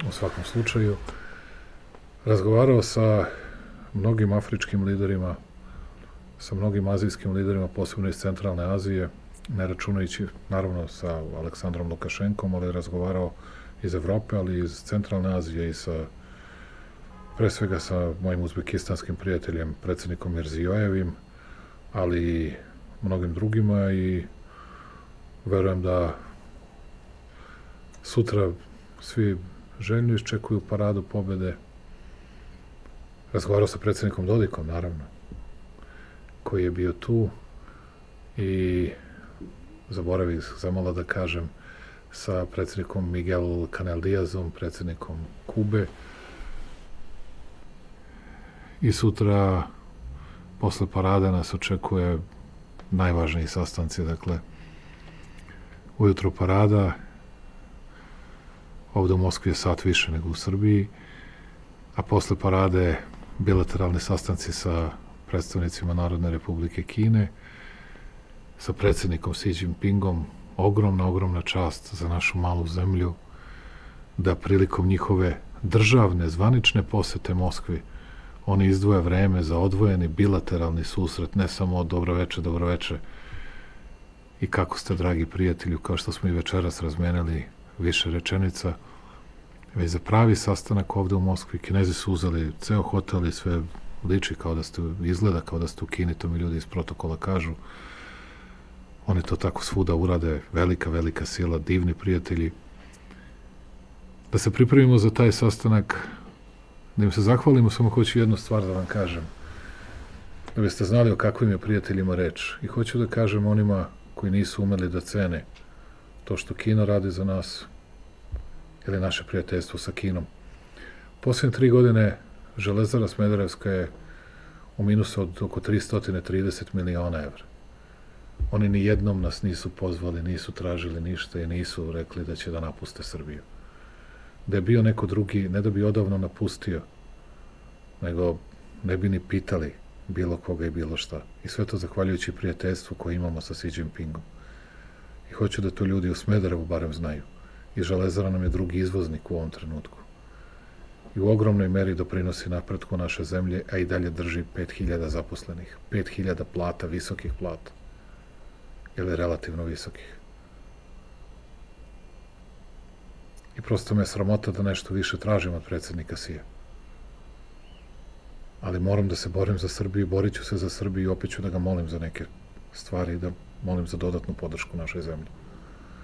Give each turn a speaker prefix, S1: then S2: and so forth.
S1: u svakom slučaju. Razgovarao sa mnogim afričkim liderima, sa mnogim azijskim liderima, posebno iz centralne Azije, ne računajući, naravno, sa Aleksandrom Lukašenkom, ali je razgovarao iz Evrope, ali iz centralne Azije i sa, pre svega sa mojim uzbekistanskim prijateljem, predsjednikom Mirzijojevim, ali i mnogim drugima i verujem da sutra svi željno iščekuju paradu pobede. Razgovarao sa predsjednikom Dodikom, naravno, koji je bio tu i zaboravih zamalo da kažem sa predsjednikom Miguel Canel Diazom, predsjednikom Kube. I sutra, posle parade, nas očekuje najvažniji sastanci, dakle, ujutro parada, ovde u Moskvi je sat više nego u Srbiji, a posle parade bilateralni sastanci sa predstavnicima Narodne republike Kine, sa predsjednikom Xi Jinpingom, ogromna čast za našu malu zemlju, da prilikom njihove državne, zvanične posete Moskvi oni izdvoje vreme za odvojeni bilateralni susret, ne samo od dobroveče i kako ste, dragi prijatelju, kao što smo i večeras razmenili više rečenica, već za pravi sastanak ovde u Moskvi. Kinezi su uzeli ceo hotel i sve liči kao da ste, izgleda kao da ste u Kini, to mi ljudi iz protokola kažu. Oni to tako svuda urade, velika sila, divni prijatelji. Da se pripremimo za taj sastanak, da im se zahvalimo, samo hoću jednu stvar da vam kažem. Da biste znali o kakvim je prijateljima reč. I hoću da kažem onima koji nisu umeli da cene to što Kina radi za nas ili naše prijateljstvo sa Kinom. Posljednje 3 godine Železara Smederevska je u minusu od oko 330 miliona evra. Oni ni jednom nas nisu pozvali, nisu tražili ništa i nisu rekli da će da napuste Srbiju. Da je bio neko drugi, ne da bi odavno napustio, nego ne bi ni pitali bilo koga i bilo šta. I sve to zahvaljujući prijateljstvu koje imamo sa Xi Jinpingom. I hoću da to ljudi u Smederevu barem znaju. I Železara nam je drugi izvoznik u ovom trenutku. I u ogromnoj meri doprinosi napretku naše zemlje, a i dalje drži 5000 zaposlenih. 5000 plata, visokih plata. Ili relativno visokih. I prosto me je sramota da nešto više tražim od predsjednika Sija. Ali moram da se borim za Srbiju, borit ću se za Srbiju i opet ću da ga molim za neke stvari i da molim za dodatnu podršku našoj zemlji.